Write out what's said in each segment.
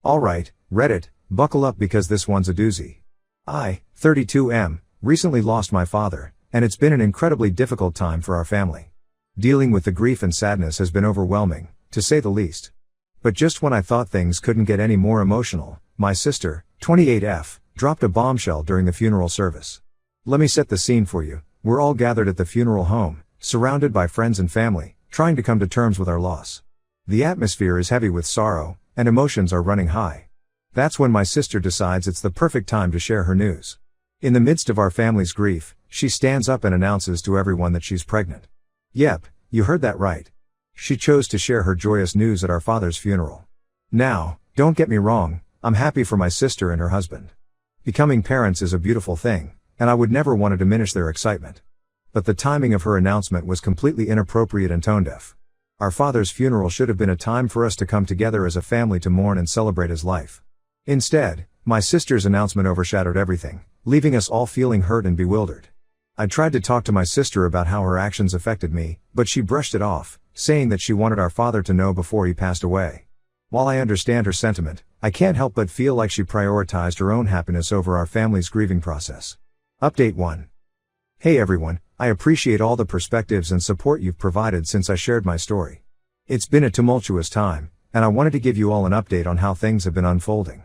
Alright, Reddit, buckle up because this one's a doozy. I, 32M, recently lost my father, and it's been an incredibly difficult time for our family. Dealing with the grief and sadness has been overwhelming, to say the least. But just when I thought things couldn't get any more emotional, my sister, 28F, dropped a bombshell during the funeral service. Let me set the scene for you. We're all gathered at the funeral home, surrounded by friends and family, trying to come to terms with our loss. The atmosphere is heavy with sorrow, and emotions are running high. That's when my sister decides it's the perfect time to share her news. In the midst of our family's grief, she stands up and announces to everyone that she's pregnant. Yep, you heard that right. She chose to share her joyous news at our father's funeral. Now, don't get me wrong, I'm happy for my sister and her husband. Becoming parents is a beautiful thing, and I would never want to diminish their excitement. But the timing of her announcement was completely inappropriate and tone-deaf. Our father's funeral should have been a time for us to come together as a family to mourn and celebrate his life. Instead, my sister's announcement overshadowed everything, leaving us all feeling hurt and bewildered. I tried to talk to my sister about how her actions affected me, but she brushed it off, saying that she wanted our father to know before he passed away. While I understand her sentiment, I can't help but feel like she prioritized her own happiness over our family's grieving process. Update 1. Hey everyone, I appreciate all the perspectives and support you've provided since I shared my story. It's been a tumultuous time, and I wanted to give you all an update on how things have been unfolding.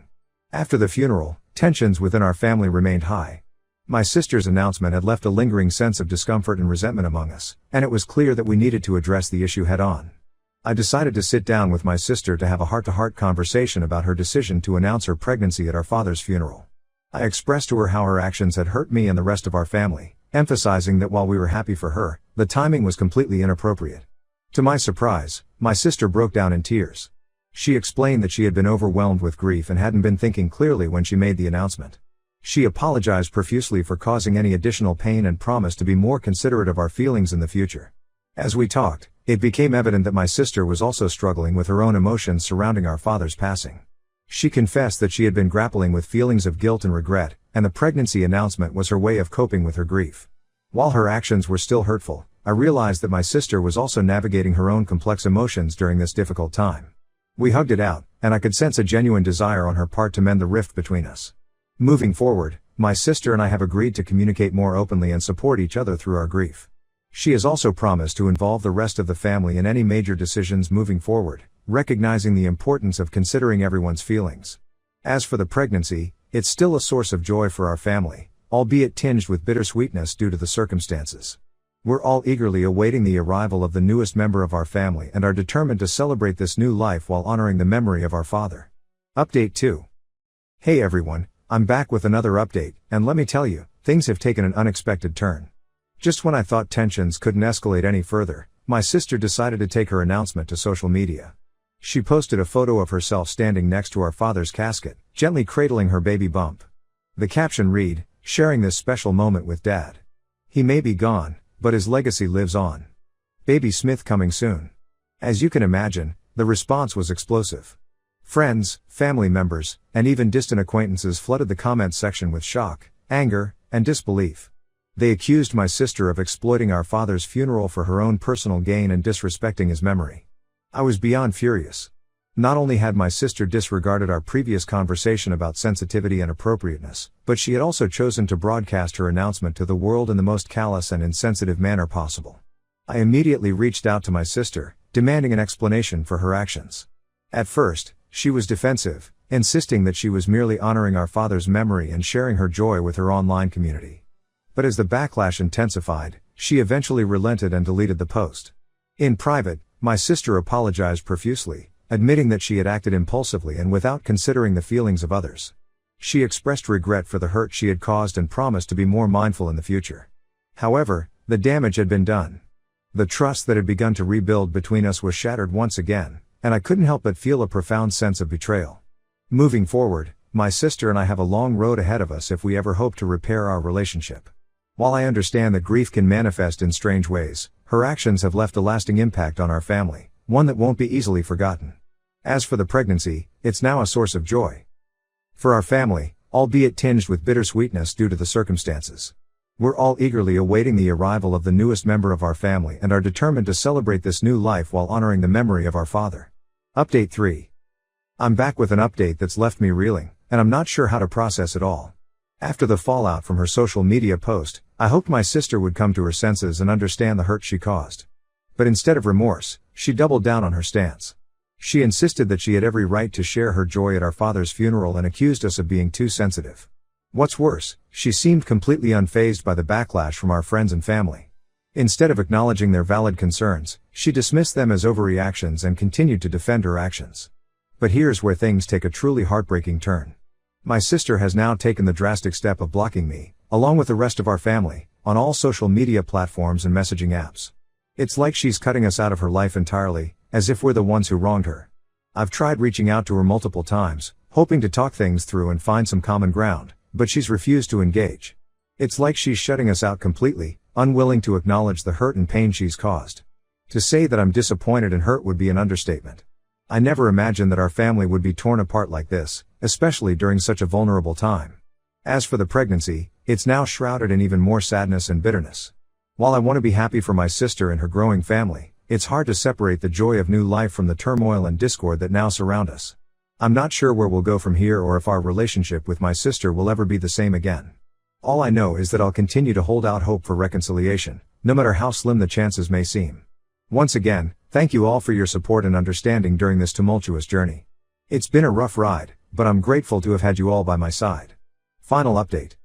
After the funeral, tensions within our family remained high. My sister's announcement had left a lingering sense of discomfort and resentment among us, and it was clear that we needed to address the issue head-on. I decided to sit down with my sister to have a heart-to-heart conversation about her decision to announce her pregnancy at our father's funeral. I expressed to her how her actions had hurt me and the rest of our family, emphasizing that while we were happy for her, the timing was completely inappropriate. To my surprise, my sister broke down in tears. She explained that she had been overwhelmed with grief and hadn't been thinking clearly when she made the announcement. She apologized profusely for causing any additional pain and promised to be more considerate of our feelings in the future. As we talked, it became evident that my sister was also struggling with her own emotions surrounding our father's passing. She confessed that she had been grappling with feelings of guilt and regret, and the pregnancy announcement was her way of coping with her grief. While her actions were still hurtful, I realized that my sister was also navigating her own complex emotions during this difficult time. We hugged it out, and I could sense a genuine desire on her part to mend the rift between us. Moving forward, my sister and I have agreed to communicate more openly and support each other through our grief. She has also promised to involve the rest of the family in any major decisions moving forward, recognizing the importance of considering everyone's feelings. As for the pregnancy, it's still a source of joy for our family, albeit tinged with bittersweetness due to the circumstances. We're all eagerly awaiting the arrival of the newest member of our family and are determined to celebrate this new life while honoring the memory of our father. Update 2. Hey everyone, I'm back with another update, and let me tell you, things have taken an unexpected turn. Just when I thought tensions couldn't escalate any further, my sister decided to take her announcement to social media. She posted a photo of herself standing next to our father's casket, gently cradling her baby bump. The caption read, "Sharing this special moment with Dad. He may be gone, but his legacy lives on. Baby Smith coming soon." As you can imagine, the response was explosive. Friends, family members, and even distant acquaintances flooded the comments section with shock, anger, and disbelief. They accused my sister of exploiting our father's funeral for her own personal gain and disrespecting his memory. I was beyond furious. Not only had my sister disregarded our previous conversation about sensitivity and appropriateness, but she had also chosen to broadcast her announcement to the world in the most callous and insensitive manner possible. I immediately reached out to my sister, demanding an explanation for her actions. At first, she was defensive, insisting that she was merely honoring our father's memory and sharing her joy with her online community. But as the backlash intensified, she eventually relented and deleted the post. In private, my sister apologized profusely, admitting that she had acted impulsively and without considering the feelings of others. She expressed regret for the hurt she had caused and promised to be more mindful in the future. However, the damage had been done. The trust that had begun to rebuild between us was shattered once again, and I couldn't help but feel a profound sense of betrayal. Moving forward, my sister and I have a long road ahead of us if we ever hope to repair our relationship. While I understand that grief can manifest in strange ways, her actions have left a lasting impact on our family, one that won't be easily forgotten. As for the pregnancy, it's now a source of joy for our family, albeit tinged with bittersweetness due to the circumstances. We're all eagerly awaiting the arrival of the newest member of our family and are determined to celebrate this new life while honoring the memory of our father. Update 3. I'm back with an update that's left me reeling, and I'm not sure how to process it all. After the fallout from her social media post, I hoped my sister would come to her senses and understand the hurt she caused. But instead of remorse, she doubled down on her stance. She insisted that she had every right to share her joy at our father's funeral and accused us of being too sensitive. What's worse, she seemed completely unfazed by the backlash from our friends and family. Instead of acknowledging their valid concerns, she dismissed them as overreactions and continued to defend her actions. But here's where things take a truly heartbreaking turn. My sister has now taken the drastic step of blocking me, along with the rest of our family, on all social media platforms and messaging apps. It's like she's cutting us out of her life entirely, as if we're the ones who wronged her. I've tried reaching out to her multiple times, hoping to talk things through and find some common ground, but she's refused to engage. It's like she's shutting us out completely, unwilling to acknowledge the hurt and pain she's caused. To say that I'm disappointed and hurt would be an understatement. I never imagined that our family would be torn apart like this, especially during such a vulnerable time. As for the pregnancy, it's now shrouded in even more sadness and bitterness. While I want to be happy for my sister and her growing family, it's hard to separate the joy of new life from the turmoil and discord that now surround us. I'm not sure where we'll go from here or if our relationship with my sister will ever be the same again. All I know is that I'll continue to hold out hope for reconciliation, no matter how slim the chances may seem. Once again, thank you all for your support and understanding during this tumultuous journey. It's been a rough ride, but I'm grateful to have had you all by my side. Final update.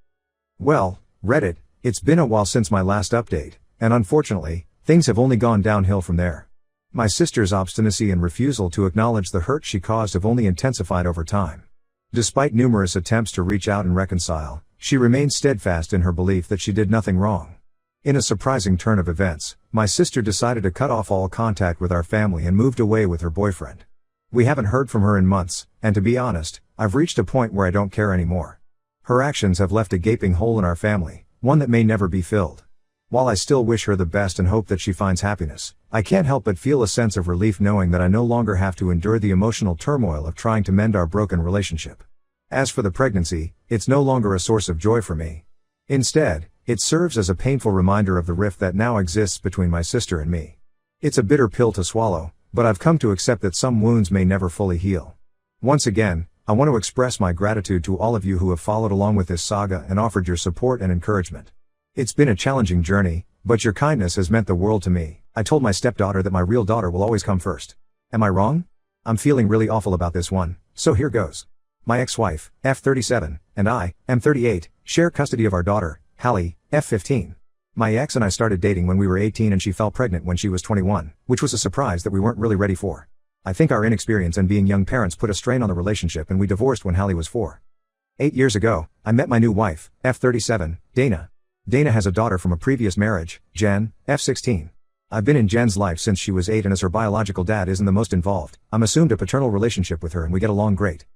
Well, Reddit, it's been a while since my last update, and unfortunately, things have only gone downhill from there. My sister's obstinacy and refusal to acknowledge the hurt she caused have only intensified over time. Despite numerous attempts to reach out and reconcile, she remains steadfast in her belief that she did nothing wrong. In a surprising turn of events, my sister decided to cut off all contact with our family and moved away with her boyfriend. We haven't heard from her in months, and to be honest, I've reached a point where I don't care anymore. Her actions have left a gaping hole in our family, one that may never be filled. While I still wish her the best and hope that she finds happiness, I can't help but feel a sense of relief knowing that I no longer have to endure the emotional turmoil of trying to mend our broken relationship. As for the pregnancy, it's no longer a source of joy for me. Instead, it serves as a painful reminder of the rift that now exists between my sister and me. It's a bitter pill to swallow, but I've come to accept that some wounds may never fully heal. Once again, I want to express my gratitude to all of you who have followed along with this saga and offered your support and encouragement. It's been a challenging journey, but your kindness has meant the world to me. I told my stepdaughter that my real daughter will always come first. Am I wrong? I'm feeling really awful about this one, so here goes. My ex-wife, F37, and I, M38, share custody of our daughter, Hallie, F15. My ex and I started dating when we were 18 and she fell pregnant when she was 21, which was a surprise that we weren't really ready for. I think our inexperience and being young parents put a strain on the relationship and we divorced when Hallie was 4. 8 years ago, I met my new wife, F37, Dana. Dana has a daughter from a previous marriage, Jen, F16. I've been in Jen's life since she was 8 and as her biological dad isn't the most involved, I'm assumed a paternal relationship with her and we get along great.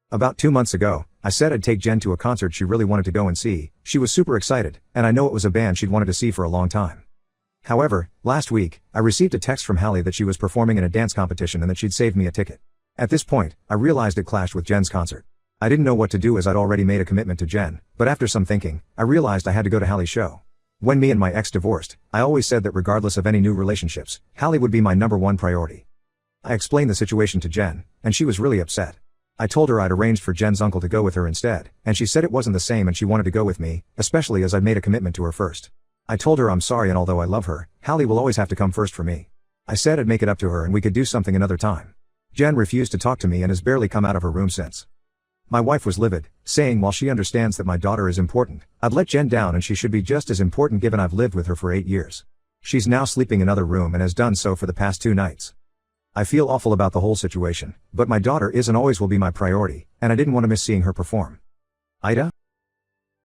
About 2 months ago, I said I'd take Jen to a concert she really wanted to go and see. She was super excited, and I know it was a band she'd wanted to see for a long time. However, last week, I received a text from Hallie that she was performing in a dance competition and that she'd saved me a ticket. At this point, I realized it clashed with Jen's concert. I didn't know what to do as I'd already made a commitment to Jen, but after some thinking, I realized I had to go to Hallie's show. When me and my ex divorced, I always said that regardless of any new relationships, Hallie would be my #1 priority. I explained the situation to Jen, and she was really upset. I told her I'd arranged for Jen's uncle to go with her instead, and she said it wasn't the same and she wanted to go with me, especially as I'd made a commitment to her first. I told her I'm sorry and although I love her, Hallie will always have to come first for me. I said I'd make it up to her and we could do something another time. Jen refused to talk to me and has barely come out of her room since. My wife was livid, saying while she understands that my daughter is important, I'd let Jen down and she should be just as important given I've lived with her for 8 years. She's now sleeping in another room and has done so for the past 2 nights. I feel awful about the whole situation, but my daughter is and always will be my priority, and I didn't want to miss seeing her perform. Ida?